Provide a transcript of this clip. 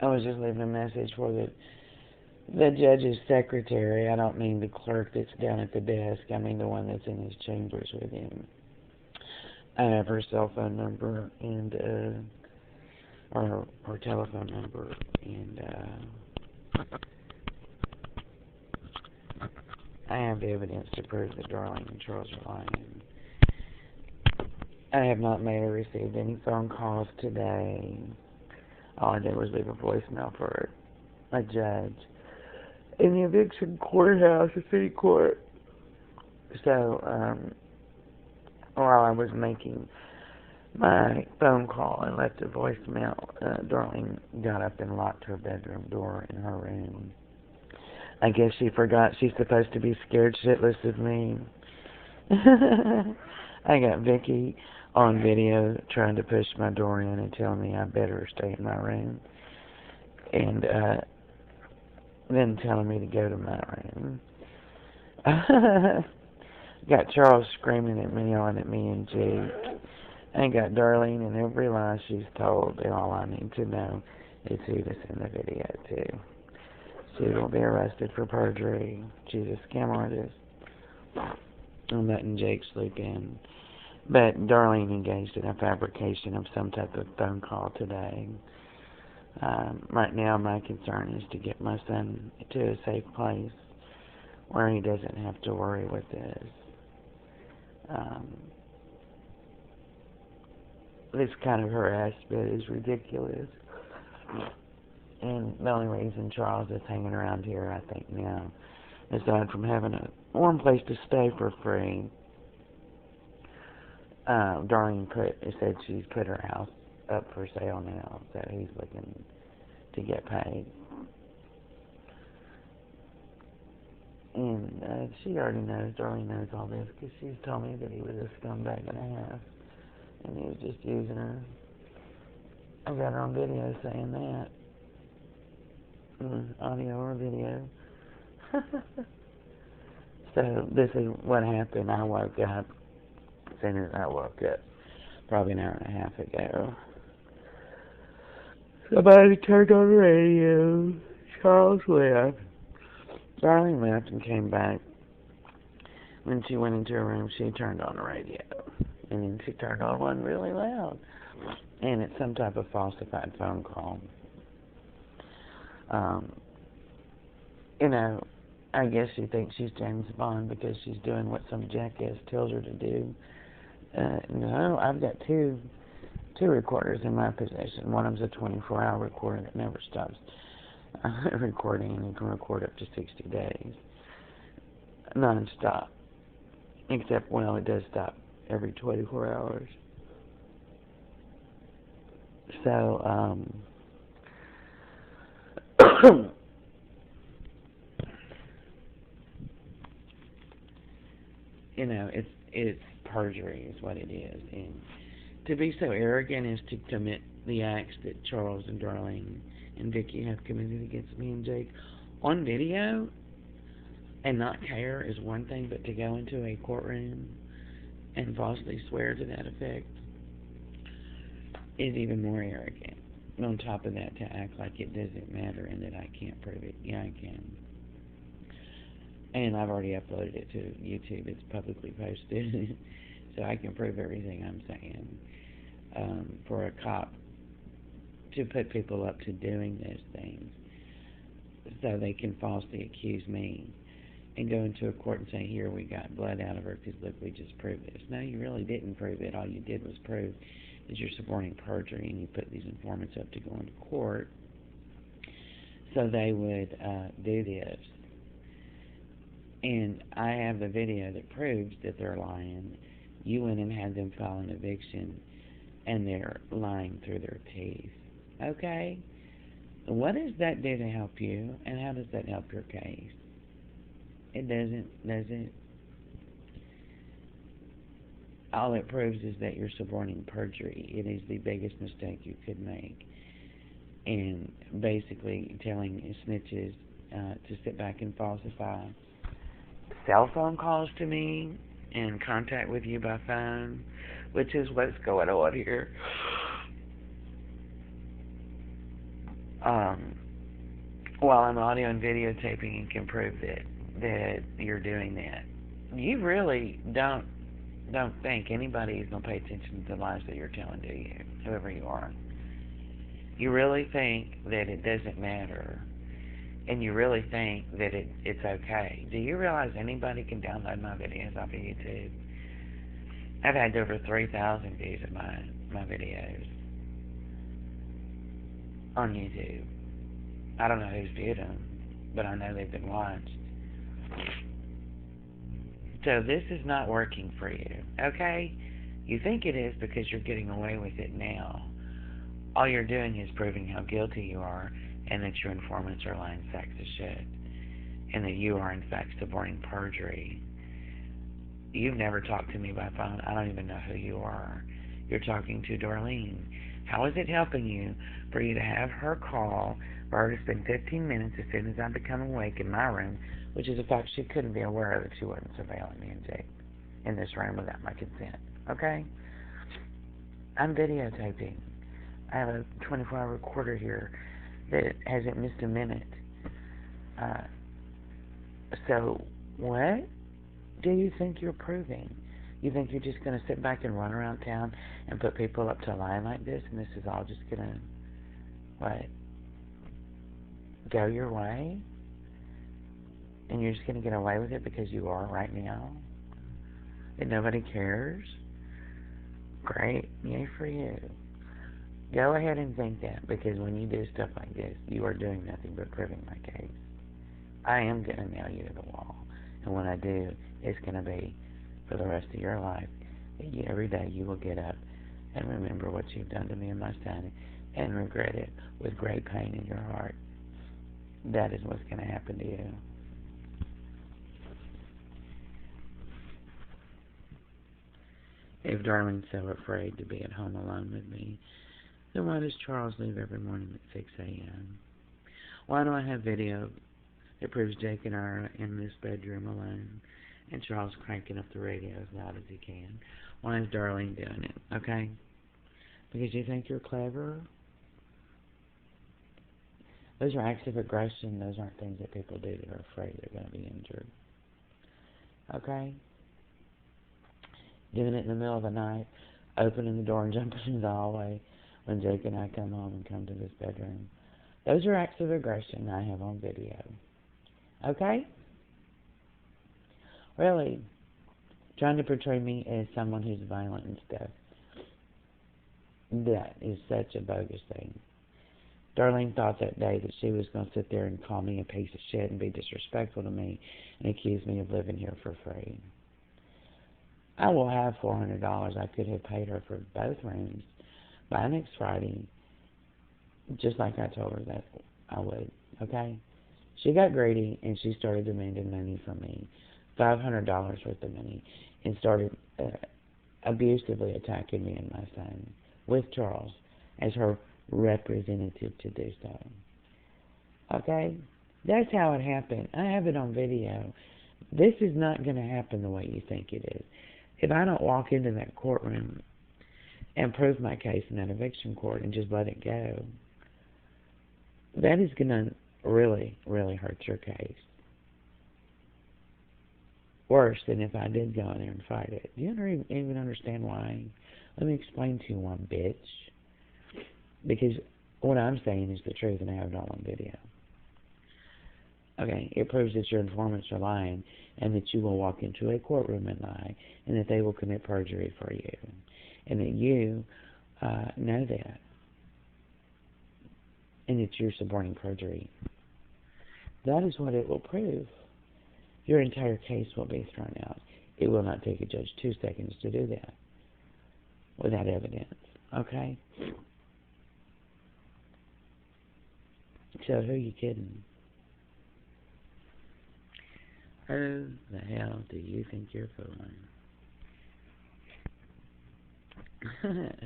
I was just leaving a message for the judge's secretary. I don't mean the clerk that's down at the desk. I mean the one that's in his chambers with him. I have her cell phone number and or her telephone number, and I have the evidence to prove that Darlene and Charles are lying. I have not made or received any phone calls today. All I did was leave a voicemail for a judge in the eviction courthouse, the city court. So, while I was making my phone call and left a voicemail, Darlene got up and locked her bedroom door in her room. I guess she forgot she's supposed to be scared shitless of me. I got Vicky on video trying to push my door in and telling me I better stay in my room. And then telling me to go to my room. Got Charles screaming at me, yelling at me, and Jake. I got Darlene and every lie she's told, and all I need to know is who to send the video to. She will be arrested for perjury. She's a scam artist. I'm letting Jake sleep in. But Darlene engaged in a fabrication of some type of phone call today. Right now, my concern is to get my son to a safe place where he doesn't have to worry with this. This kind of harassment is ridiculous. And the only reason Charles is hanging around here, I think now, aside from having a warm place to stay for free, Darlene said she's put her house up for sale now, so he's looking to get paid. And she already knows, Darlene knows all this, because she's told me that he was a scumbag and a half, and he was just using her. I got her on video saying that. Audio or video. So this is what happened. I woke up. As soon as I woke up, probably an hour and a half ago, somebody turned on the radio. Charles left. Darlene left and came back. When she went into her room, she turned on the radio. And then she turned on one really loud. And it's some type of falsified phone call. I guess she thinks she's James Bond because she's doing what some jackass tells her to do. No, I've got two recorders in my possession. One of them's a 24-hour recorder that never stops recording, and you can record up to 60 days. Non-stop. Except, it does stop every 24 hours. So, it's perjury is what it is. And to be so arrogant as to commit the acts that Charles and Darlene and Vicky have committed against me and Jake on video and not care is one thing, but to go into a courtroom and falsely swear to that effect is even more arrogant. On top of that, to act like it doesn't matter and that I can't prove it. Yeah, I can. And I've already uploaded it to YouTube. It's publicly posted. So I can prove everything I'm saying. For a cop to put people up to doing those things so they can falsely accuse me and go into a court and say, here, we got blood out of her because, look, we just proved this. No, you really didn't prove it. All you did was prove that you're supporting perjury, and you put these informants up to go into court so they would do this. And I have the video that proves that they're lying. You went and had them file an eviction, and they're lying through their teeth. Okay? What does that do to help you, and how does that help your case? It doesn't, does it? All it proves is that you're supporting perjury. It is the biggest mistake you could make. And basically telling snitches to sit back and falsify cell phone calls to me and contact with you by phone, which is what's going on here. while I'm audio and videotaping and can prove that you're doing that. You really don't think anybody is going to pay attention to the lies that you're telling, do you? Whoever you are. You really think that it doesn't matter, and you really think that it's okay. Do you realize anybody can download my videos off of YouTube? I've had over 3,000 views of my videos on YouTube. I don't know who's viewed them, but I know they've been watched. So this is not working for you, okay? You think it is because you're getting away with it now. All you're doing is proving how guilty you are, and that your informants are lying sacks of shit, and that you are in fact suborning perjury. You've never talked to me by phone. I don't even know who you are. You're talking to Darlene. How is it helping you for you to have her call, for her to spend 15 minutes as soon as I become awake in my room, which is a fact she couldn't be aware of if she wasn't surveilling me and Jake in this room without my consent, okay? I'm videotaping. I have a 24-hour recorder here that hasn't missed a minute. So, what do you think you're proving? You think you're just going to sit back and run around town and put people up to a lie like this, and this is all just going to, what, go your way? And you're just going to get away with it because you are right now? And nobody cares? Great. Yay for you. Go ahead and think that, because when you do stuff like this, you are doing nothing but proving my case. I am going to nail you to the wall. And when I do, it's going to be for the rest of your life. Every day you will get up and remember what you've done to me and my son and regret it with great pain in your heart. That is what's going to happen to you. If Darlene's so afraid to be at home alone with me, then why does Charles leave every morning at 6 a.m.? Why do I have video that proves Jake and I are in this bedroom alone, and Charles cranking up the radio as loud as he can? Why is Darlene doing it, okay? Because you think you're clever? Those are acts of aggression. Those aren't things that people do that are afraid they're going to be injured. Okay? Doing it in the middle of the night, opening the door and jumping in the hallway when Jake and I come home and come to this bedroom. Those are acts of aggression I have on video. Okay? Really, trying to portray me as someone who's violent and stuff, that is such a bogus thing. Darlene thought that day that she was going to sit there and call me a piece of shit and be disrespectful to me and accuse me of living here for free. I will have $400 I could have paid her for both rooms by next Friday, just like I told her that I would, okay? She got greedy, and she started demanding money from me, $500 worth of money, and started abusively attacking me and my son, with Charles, as her representative to do so. Okay? That's how it happened. I have it on video. This is not going to happen the way you think it is. If I don't walk into that courtroom and prove my case in that eviction court and just let it go, that is going to really, really hurt your case. Worse than if I did go in there and fight it. Do you even understand why? Let me explain to you one, bitch. Because what I'm saying is the truth, and I have it all on video. Okay, it proves that your informants are lying, and that you will walk into a courtroom and lie, and that they will commit perjury for you, and that you know that, and that you're suborning perjury. That is what it will prove. Your entire case will be thrown out. It will not take a judge 2 seconds to do that without evidence. Okay? So who are you kidding? Who the hell do you think you're fooling?